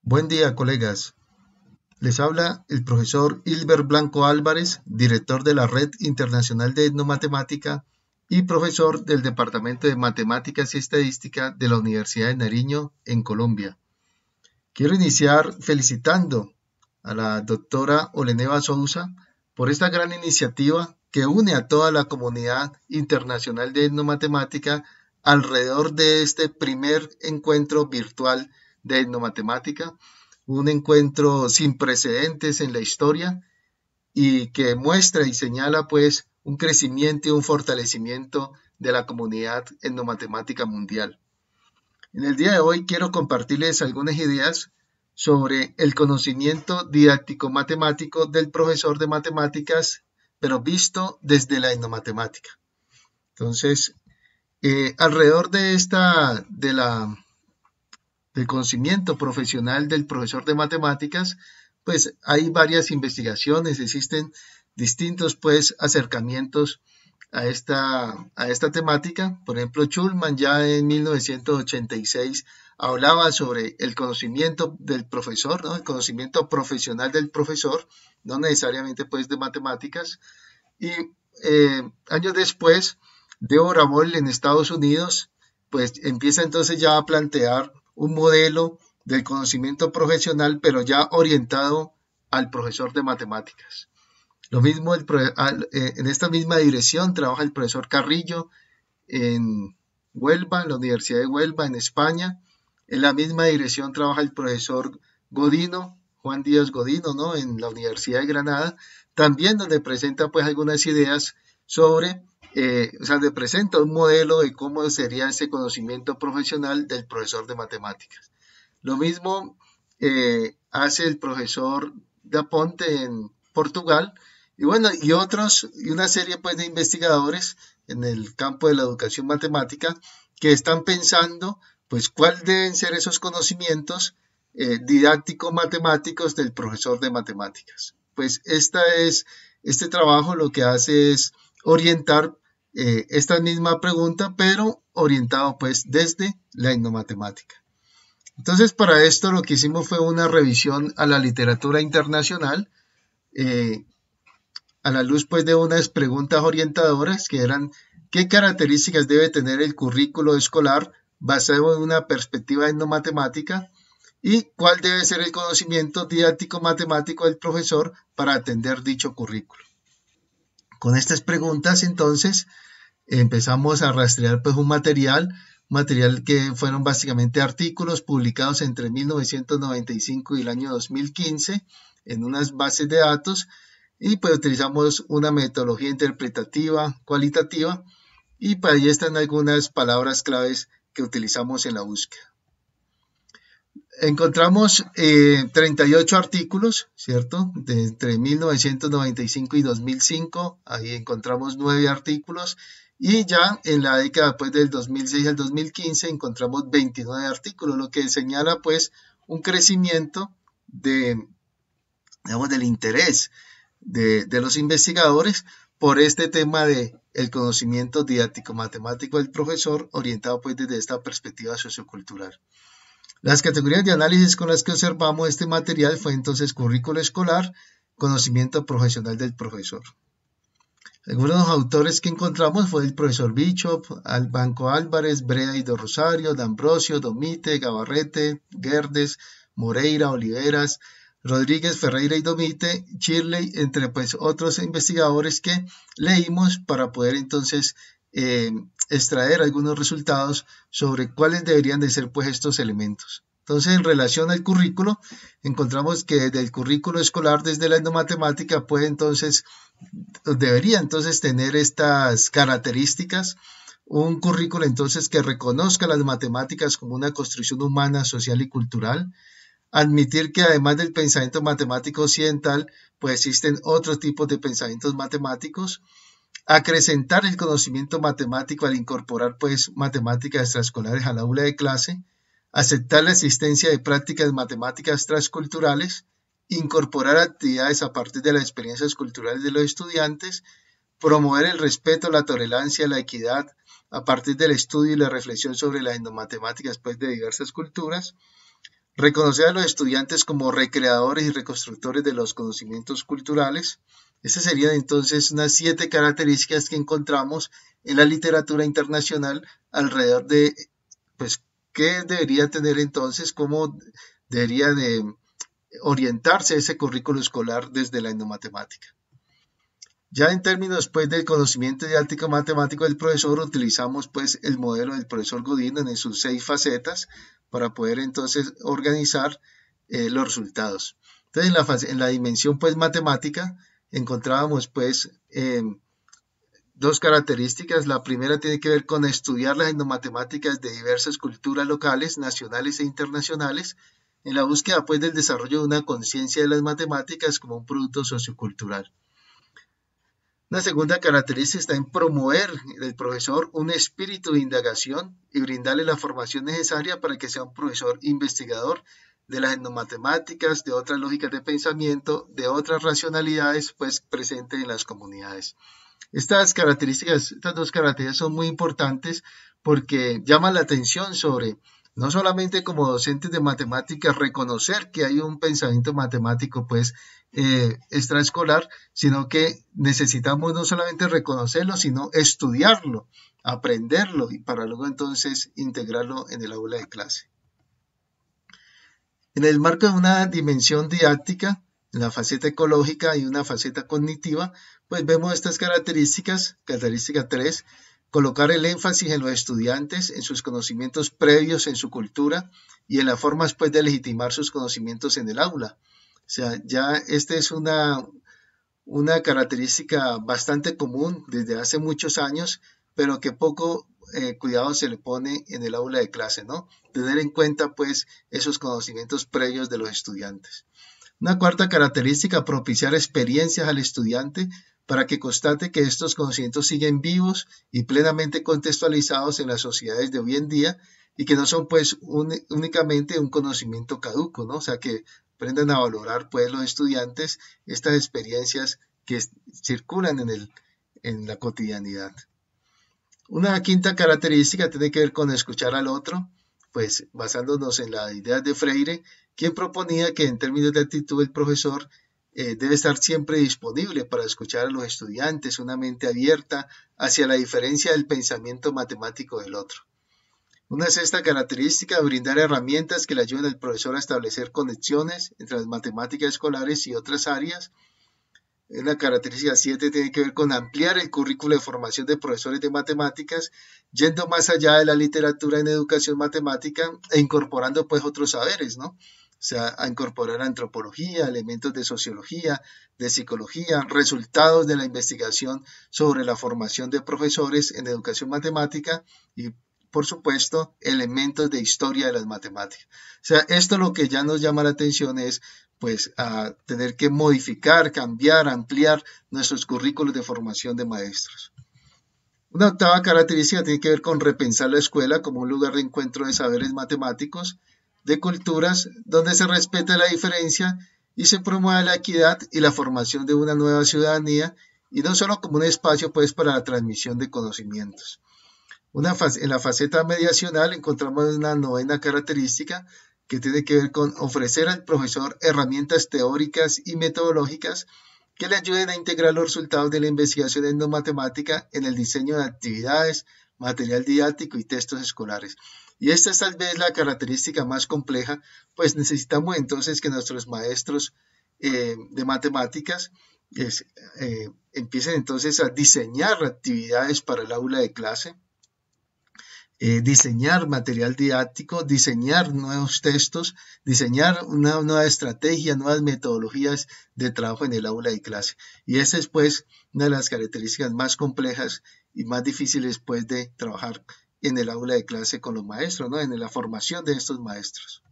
Buen día, colegas. Les habla el profesor Hilbert Blanco Álvarez, director de la Red Internacional de Etnomatemática y profesor del Departamento de Matemáticas y Estadística de la Universidad de Nariño, en Colombia. Quiero iniciar felicitando a la doctora Oleneva Sousa por esta gran iniciativa que une a toda la comunidad internacional de etnomatemática alrededor de este primer encuentro virtual de etnomatemática, un encuentro sin precedentes en la historia y que muestra y señala pues un crecimiento y un fortalecimiento de la comunidad etnomatemática mundial. En el día de hoy quiero compartirles algunas ideas sobre el conocimiento didáctico matemático del profesor de matemáticas, pero visto desde la etnomatemática. Entonces, alrededor de del conocimiento profesional del profesor de matemáticas, pues hay varias investigaciones, existen distintos pues acercamientos a esta temática. Por ejemplo, Schulman ya en 1986 hablaba sobre el conocimiento del profesor, ¿no? El conocimiento profesional del profesor, no necesariamente pues de matemáticas. Y años después, Deborah Boll en Estados Unidos, pues empieza entonces ya a plantear un modelo del conocimiento profesional, pero ya orientado al profesor de matemáticas. Lo mismo en esta misma dirección trabaja el profesor Carrillo en Huelva, en la Universidad de Huelva, en España. En la misma dirección trabaja el profesor Godino, Juan Díaz Godino, ¿no? En la Universidad de Granada, también donde presenta pues algunas ideas sobre, donde presenta un modelo de cómo sería ese conocimiento profesional del profesor de matemáticas. Lo mismo hace el profesor Daponte en Portugal, y bueno, y una serie pues de investigadores en el campo de la educación matemática que están pensando pues cuáles deben ser esos conocimientos didáctico-matemáticos del profesor de matemáticas. Pues este trabajo lo que hace es orientar esta misma pregunta, pero orientado pues desde la etnomatemática. Entonces, para esto lo que hicimos fue una revisión a la literatura internacional, eh, a la luz pues de unas preguntas orientadoras que eran ¿qué características debe tener el currículo escolar basado en una perspectiva etnomatemática? ¿Y cuál debe ser el conocimiento didáctico matemático del profesor para atender dicho currículo? Con estas preguntas entonces empezamos a rastrear pues un material que fueron básicamente artículos publicados entre 1995 y el año 2015 en unas bases de datos, y pues utilizamos una metodología interpretativa cualitativa, y para ahí están algunas palabras claves que utilizamos en la búsqueda. Encontramos 38 artículos, ¿cierto? Entre 1995 y 2005, ahí encontramos 9 artículos, y ya en la década pues, del 2006 al 2015 encontramos 29 artículos, lo que señala pues un crecimiento digamos, del interés de los investigadores por este tema de el conocimiento didáctico matemático del profesor orientado pues desde esta perspectiva sociocultural. Las categorías de análisis con las que observamos este material fue entonces currículo escolar, conocimiento profesional del profesor. Algunos autores que encontramos fue el profesor Bishop, Banco Álvarez, Brea y do Rosario, D'Ambrosio, Domite, Gabarrete, Guerdes, Moreira, Oliveras, Rodríguez, Ferreira y Domite, Shirley, entre pues otros investigadores que leímos para poder entonces extraer algunos resultados sobre cuáles deberían de ser pues estos elementos. Entonces, en relación al currículo, encontramos que del currículo escolar desde la etnomatemática debería entonces tener estas características, un currículo entonces que reconozca las matemáticas como una construcción humana, social y cultural, admitir que además del pensamiento matemático occidental, pues existen otros tipos de pensamientos matemáticos, acrecentar el conocimiento matemático al incorporar pues matemáticas extraescolares al aula de clase, aceptar la existencia de prácticas matemáticas transculturales, incorporar actividades a partir de las experiencias culturales de los estudiantes, promover el respeto, la tolerancia, la equidad a partir del estudio y la reflexión sobre las etnomatemáticas pues, de diversas culturas, Reconocer a los estudiantes como recreadores y reconstructores de los conocimientos culturales. Esas serían entonces unas 7 características que encontramos en la literatura internacional alrededor de, pues, qué debería tener entonces, cómo debería de orientarse ese currículo escolar desde la etnomatemática. Ya en términos pues del conocimiento didáctico matemático del profesor, utilizamos pues el modelo del profesor Godino en sus 6 facetas para poder entonces organizar los resultados. Entonces en la dimensión pues matemática encontrábamos pues 2 características. La primera tiene que ver con estudiar las etnomatemáticas de diversas culturas locales, nacionales e internacionales, en la búsqueda pues del desarrollo de una conciencia de las matemáticas como un producto sociocultural. Una segunda característica está en promover del profesor un espíritu de indagación y brindarle la formación necesaria para que sea un profesor investigador de las etnomatemáticas, de otras lógicas de pensamiento, de otras racionalidades pues presentes en las comunidades. Estas 2 características son muy importantes porque llaman la atención sobre no solamente como docentes de matemáticas reconocer que hay un pensamiento matemático pues extraescolar, sino que necesitamos no solamente reconocerlo, sino estudiarlo, aprenderlo y para luego entonces integrarlo en el aula de clase. En el marco de una dimensión didáctica, en la faceta ecológica y una faceta cognitiva, pues vemos estas características. Característica 3, colocar el énfasis en los estudiantes, en sus conocimientos previos, en su cultura y en las formas pues de legitimar sus conocimientos en el aula. O sea, ya esta es una característica bastante común desde hace muchos años, pero que poco cuidado se le pone en el aula de clase, ¿no? Tener en cuenta pues esos conocimientos previos de los estudiantes. Una cuarta característica, propiciar experiencias al estudiante para que constate que estos conocimientos siguen vivos y plenamente contextualizados en las sociedades de hoy en día y que no son pues únicamente un conocimiento caduco, ¿no? O sea, que aprendan a valorar pues los estudiantes estas experiencias que circulan en la cotidianidad. Una quinta característica tiene que ver con escuchar al otro, pues basándonos en las ideas de Freire, quien proponía que en términos de actitud el profesor debe estar siempre disponible para escuchar a los estudiantes, una mente abierta hacia la diferencia del pensamiento matemático del otro. Una sexta característica, brindar herramientas que le ayuden al profesor a establecer conexiones entre las matemáticas escolares y otras áreas. La característica 7 tiene que ver con ampliar el currículo de formación de profesores de matemáticas, yendo más allá de la literatura en educación matemática e incorporando pues otros saberes, ¿no? O sea, a incorporar antropología, elementos de sociología, de psicología, resultados de la investigación sobre la formación de profesores en educación matemática y, por supuesto, elementos de historia de las matemáticas. O sea, esto lo que ya nos llama la atención es pues a tener que modificar, cambiar, ampliar nuestros currículos de formación de maestros. Una octava característica tiene que ver con repensar la escuela como un lugar de encuentro de saberes matemáticos, de culturas, donde se respete la diferencia y se promueve la equidad y la formación de una nueva ciudadanía, y no solo como un espacio pues para la transmisión de conocimientos. En la faceta mediacional encontramos una novena característica que tiene que ver con ofrecer al profesor herramientas teóricas y metodológicas que le ayuden a integrar los resultados de la investigación etnomatemática en el diseño de actividades, material didáctico y textos escolares. Y esta es tal vez la característica más compleja, pues necesitamos entonces que nuestros maestros de matemáticas empiecen entonces a diseñar actividades para el aula de clase, diseñar material didáctico, diseñar nuevos textos, diseñar una nueva estrategia, nuevas metodologías de trabajo en el aula de clase. Y esa es pues una de las características más complejas y más difíciles pues de trabajar en el aula de clase con los maestros, ¿no? En la formación de estos maestros.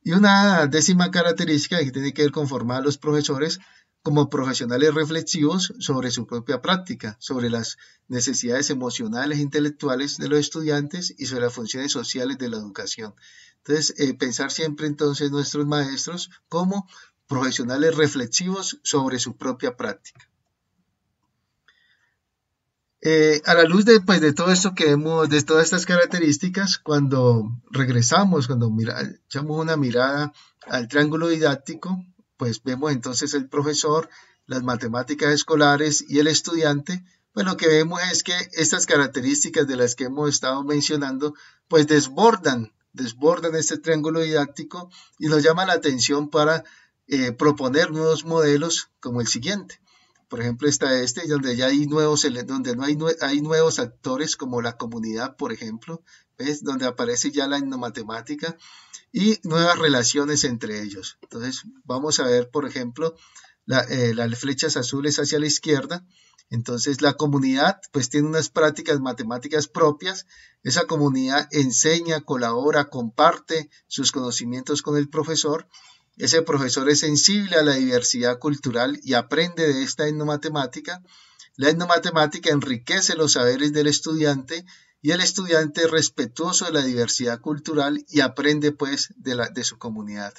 Y una décima característica que tiene que ver con formar a los profesores como profesionales reflexivos sobre su propia práctica, sobre las necesidades emocionales e intelectuales de los estudiantes y sobre las funciones sociales de la educación. Entonces, pensar siempre entonces nuestros maestros como profesionales reflexivos sobre su propia práctica. A la luz de, pues, de todo esto que hemos, de todas estas características, cuando regresamos, cuando echamos una mirada al triángulo didáctico, pues vemos entonces el profesor, las matemáticas escolares y el estudiante, pues lo que vemos es que estas características de las que hemos estado mencionando, pues desbordan este triángulo didáctico y nos llama la atención para proponer nuevos modelos como el siguiente. Por ejemplo, está este, donde ya hay donde no hay nuevos actores como la comunidad, por ejemplo, ¿ves? Donde aparece ya la etnomatemática y nuevas relaciones entre ellos. Entonces, vamos a ver, por ejemplo, las flechas azules hacia la izquierda. Entonces, la comunidad pues tiene unas prácticas matemáticas propias. Esa comunidad enseña, colabora, comparte sus conocimientos con el profesor. Ese profesor es sensible a la diversidad cultural y aprende de esta etnomatemática. La etnomatemática enriquece los saberes del estudiante y el estudiante es respetuoso de la diversidad cultural y aprende pues de su comunidad.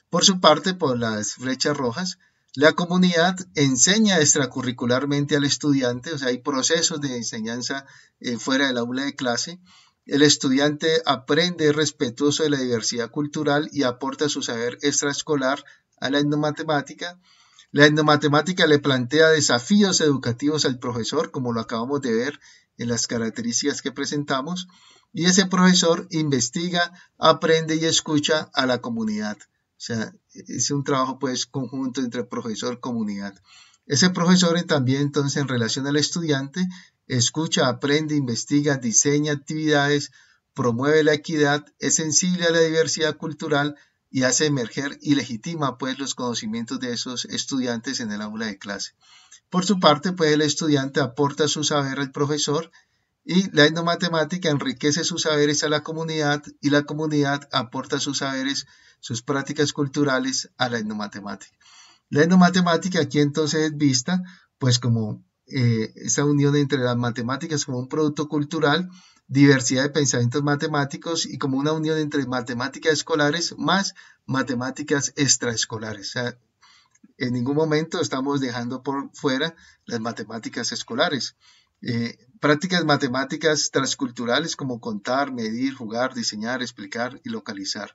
Por su parte, por las flechas rojas, la comunidad enseña extracurricularmente al estudiante, o sea, hay procesos de enseñanza fuera del aula de clase. El estudiante aprende respetuoso de la diversidad cultural y aporta su saber extraescolar a la etnomatemática. La etnomatemática le plantea desafíos educativos al profesor, como lo acabamos de ver en las características que presentamos, y ese profesor investiga, aprende y escucha a la comunidad. O sea, es un trabajo pues conjunto entre profesor y comunidad. Ese profesor también entonces en relación al estudiante escucha, aprende, investiga, diseña actividades, promueve la equidad, es sensible a la diversidad cultural y hace emerger y legitima pues los conocimientos de esos estudiantes en el aula de clase. Por su parte, pues el estudiante aporta su saber al profesor y la etnomatemática enriquece sus saberes a la comunidad y la comunidad aporta sus saberes, sus prácticas culturales a la etnomatemática. La etnomatemática aquí entonces es vista pues como esa unión entre las matemáticas como un producto cultural, diversidad de pensamientos matemáticos y como una unión entre matemáticas escolares más matemáticas extraescolares. O sea, en ningún momento estamos dejando por fuera las matemáticas escolares. Prácticas matemáticas transculturales como contar, medir, jugar, diseñar, explicar y localizar.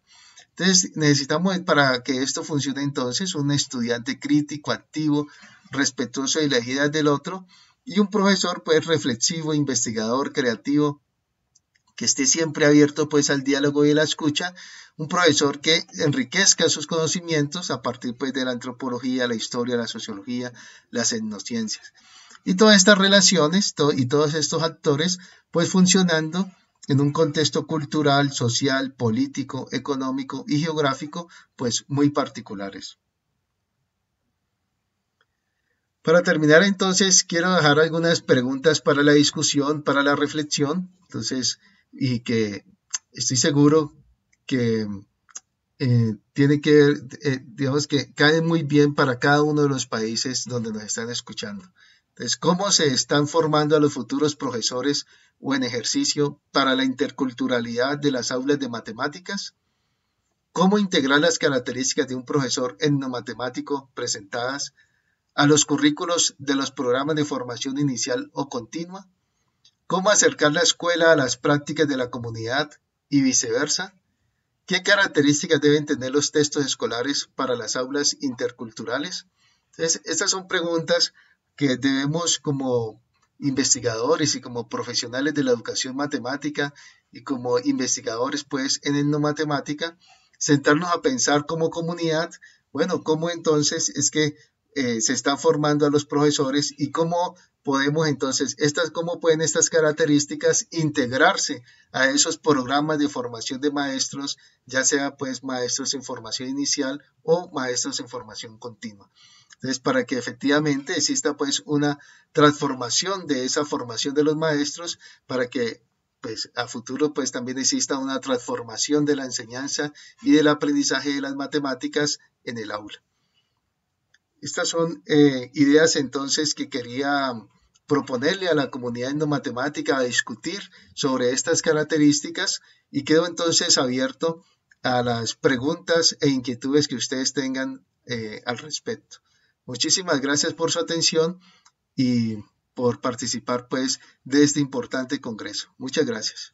Entonces necesitamos para que esto funcione entonces un estudiante crítico, activo, respetuoso de la idea del otro y un profesor pues reflexivo, investigador, creativo, que esté siempre abierto pues al diálogo y la escucha, un profesor que enriquezca sus conocimientos a partir pues de la antropología, la historia, la sociología, las etnociencias. Y todas estas relaciones y todos estos actores pues funcionando en un contexto cultural, social, político, económico y geográfico pues muy particulares. Para terminar entonces quiero dejar algunas preguntas para la discusión, para la reflexión, entonces, y que estoy seguro que tiene que, digamos que cae muy bien para cada uno de los países donde nos están escuchando. Entonces, ¿cómo se están formando a los futuros profesores o en ejercicio para la interculturalidad de las aulas de matemáticas? ¿Cómo integrar las características de un profesor etnomatemático presentadas a los currículos de los programas de formación inicial o continua? ¿Cómo acercar la escuela a las prácticas de la comunidad y viceversa? ¿Qué características deben tener los textos escolares para las aulas interculturales? Entonces, estas son preguntas que debemos como investigadores y como profesionales de la educación matemática y como investigadores pues en etnomatemática, sentarnos a pensar como comunidad, bueno, cómo entonces es que se están formando a los profesores y cómo podemos entonces, cómo pueden estas características integrarse a esos programas de formación de maestros, ya sea pues maestros en formación inicial o maestros en formación continua. Entonces, para que efectivamente exista pues una transformación de esa formación de los maestros, para que pues a futuro pues también exista una transformación de la enseñanza y del aprendizaje de las matemáticas en el aula. Estas son ideas entonces que quería proponerle a la comunidad etnomatemática a discutir sobre estas características y quedo entonces abierto a las preguntas e inquietudes que ustedes tengan al respecto. Muchísimas gracias por su atención y por participar pues de este importante congreso. Muchas gracias.